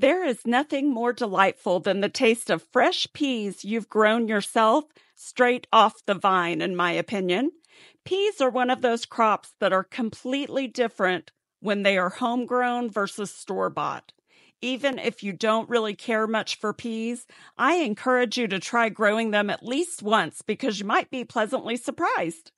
There is nothing more delightful than the taste of fresh peas you've grown yourself straight off the vine, in my opinion. Peas are one of those crops that are completely different when they are homegrown versus store-bought. Even if you don't really care much for peas, I encourage you to try growing them at least once because you might be pleasantly surprised.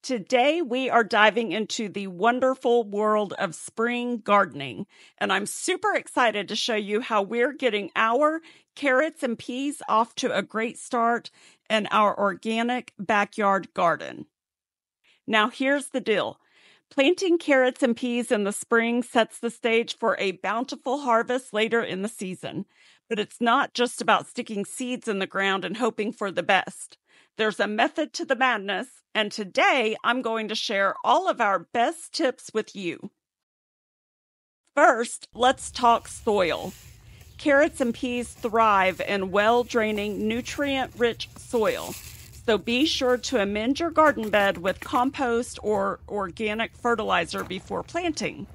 Today, we are diving into the wonderful world of spring gardening, and I'm super excited to show you how we're getting our carrots and peas off to a great start in our organic backyard garden. Now, here's the deal. Planting carrots and peas in the spring sets the stage for a bountiful harvest later in the season. But it's not just about sticking seeds in the ground and hoping for the best. There's a method to the madness, and today I'm going to share all of our best tips with you. First, let's talk soil. Carrots and peas thrive in well-draining, nutrient-rich soil. So be sure to amend your garden bed with compost or organic fertilizer before planting.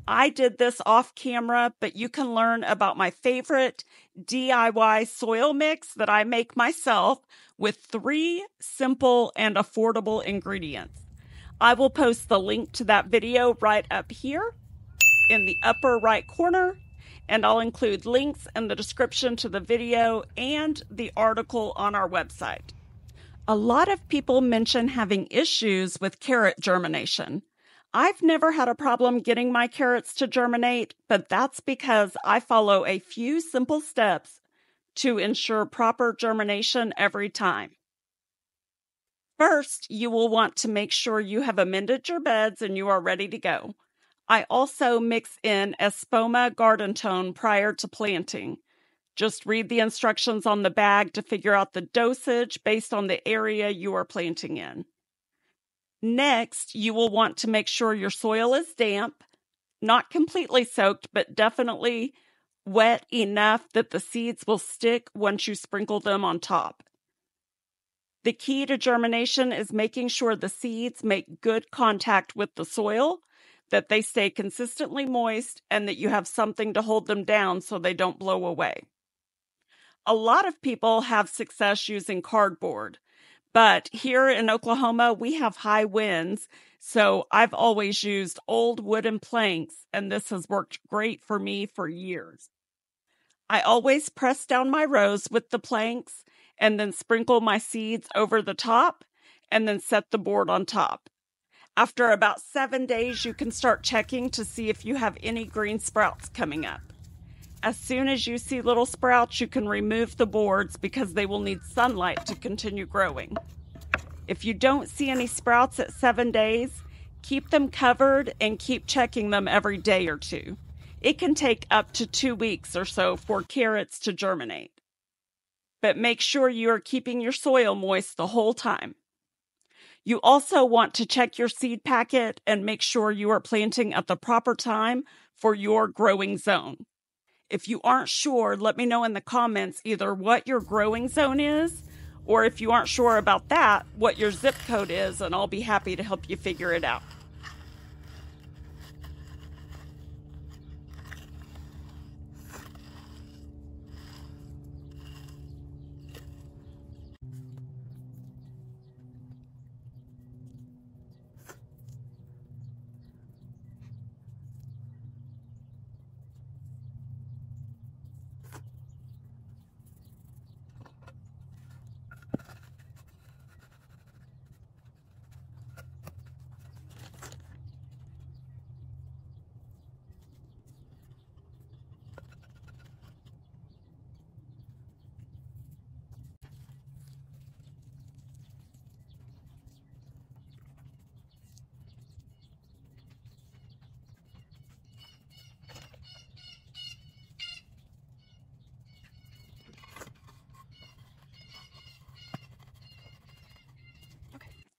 I did this off camera, but you can learn about my favorite DIY soil mix that I make myself with 3 simple and affordable ingredients. I will post the link to that video right up here in the upper right corner, and I'll include links in the description to the video and the article on our website. A lot of people mention having issues with carrot germination. I've never had a problem getting my carrots to germinate, but that's because I follow a few simple steps to ensure proper germination every time. First, you will want to make sure you have amended your beds and you are ready to go. I also mix in Espoma garden tone prior to planting. Just read the instructions on the bag to figure out the dosage based on the area you are planting in. Next, you will want to make sure your soil is damp, not completely soaked, but definitely wet enough that the seeds will stick once you sprinkle them on top. The key to germination is making sure the seeds make good contact with the soil, that they stay consistently moist, and that you have something to hold them down so they don't blow away. A lot of people have success using cardboard. But here in Oklahoma, we have high winds, so I've always used old wooden planks, and this has worked great for me for years. I always press down my rows with the planks and then sprinkle my seeds over the top and then set the board on top. After about 7 days, you can start checking to see if you have any green sprouts coming up. As soon as you see little sprouts, you can remove the boards because they will need sunlight to continue growing. If you don't see any sprouts at 7 days, keep them covered and keep checking them every day or two. It can take up to 2 weeks or so for carrots to germinate. But make sure you are keeping your soil moist the whole time. You also want to check your seed packet and make sure you are planting at the proper time for your growing zone. If you aren't sure, let me know in the comments either what your growing zone is, or if you aren't sure about that, what your zip code is, and I'll be happy to help you figure it out.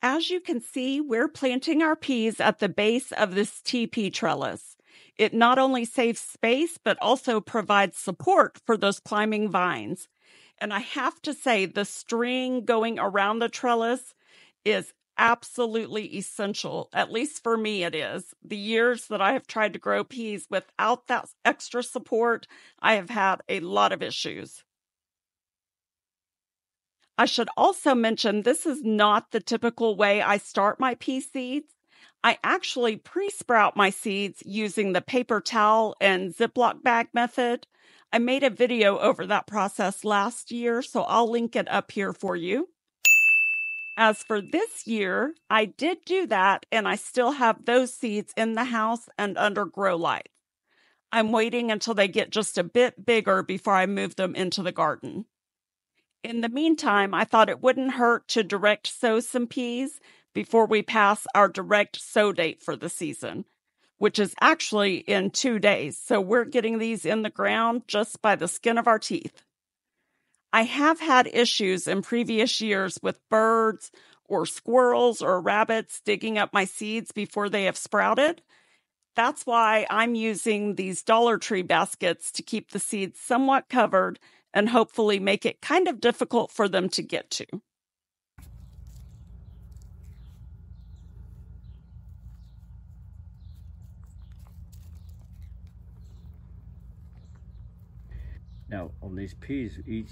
As you can see, we're planting our peas at the base of this TP trellis. It not only saves space, but also provides support for those climbing vines. And I have to say, the string going around the trellis is absolutely essential. At least for me, it is. The years that I have tried to grow peas without that extra support, I have had a lot of issues. I should also mention this is not the typical way I start my pea seeds. I actually pre-sprout my seeds using the paper towel and Ziploc bag method. I made a video over that process last year, so I'll link it up here for you. As for this year, I did do that, and I still have those seeds in the house and under grow lights. I'm waiting until they get just a bit bigger before I move them into the garden. In the meantime, I thought it wouldn't hurt to direct sow some peas before we pass our direct sow date for the season, which is actually in 2 days. So we're getting these in the ground just by the skin of our teeth. I have had issues in previous years with birds or squirrels or rabbits digging up my seeds before they have sprouted. That's why I'm using these Dollar Tree baskets to keep the seeds somewhat covered and hopefully make it kind of difficult for them to get to. Now, on these peas, each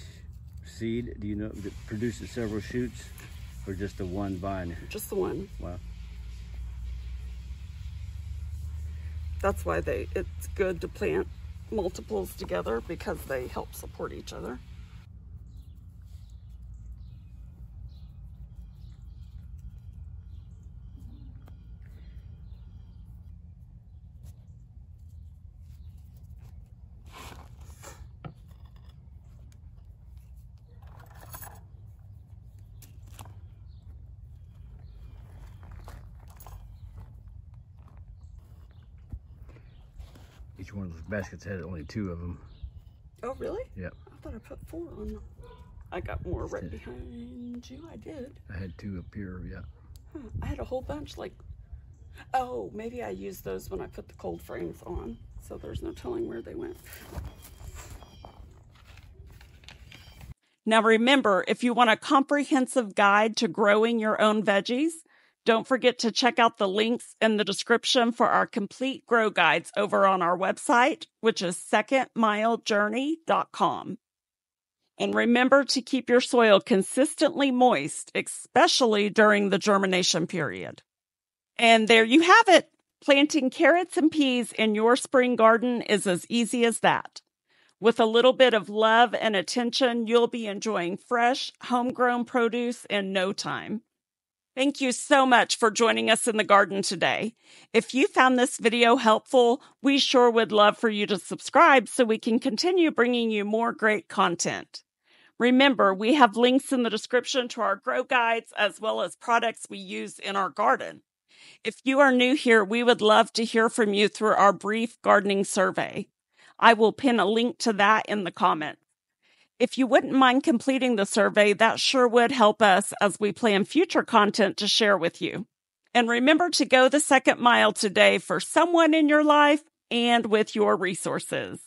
seed, do you know, that produces several shoots or just the one vine? Just the one. Wow. That's why it's good to plant multiples together, because they help support each other. Each one of those baskets had only 2 of them. Oh, really? Yep. I thought I put 4 on them. I got more right behind you. I did. I had 2 up here, yeah. Huh. I had a whole bunch, like, oh, maybe I used those when I put the cold frames on, so there's no telling where they went. Now remember, if you want a comprehensive guide to growing your own veggies, don't forget to check out the links in the description for our complete grow guides over on our website, which is secondmilejourney.com. And remember to keep your soil consistently moist, especially during the germination period. And there you have it. Planting carrots and peas in your spring garden is as easy as that. With a little bit of love and attention, you'll be enjoying fresh, homegrown produce in no time. Thank you so much for joining us in the garden today. If you found this video helpful, we sure would love for you to subscribe so we can continue bringing you more great content. Remember, we have links in the description to our grow guides as well as products we use in our garden. If you are new here, we would love to hear from you through our brief gardening survey. I will pin a link to that in the comments. If you wouldn't mind completing the survey, that sure would help us as we plan future content to share with you. And remember to go the second mile today for someone in your life and with your resources.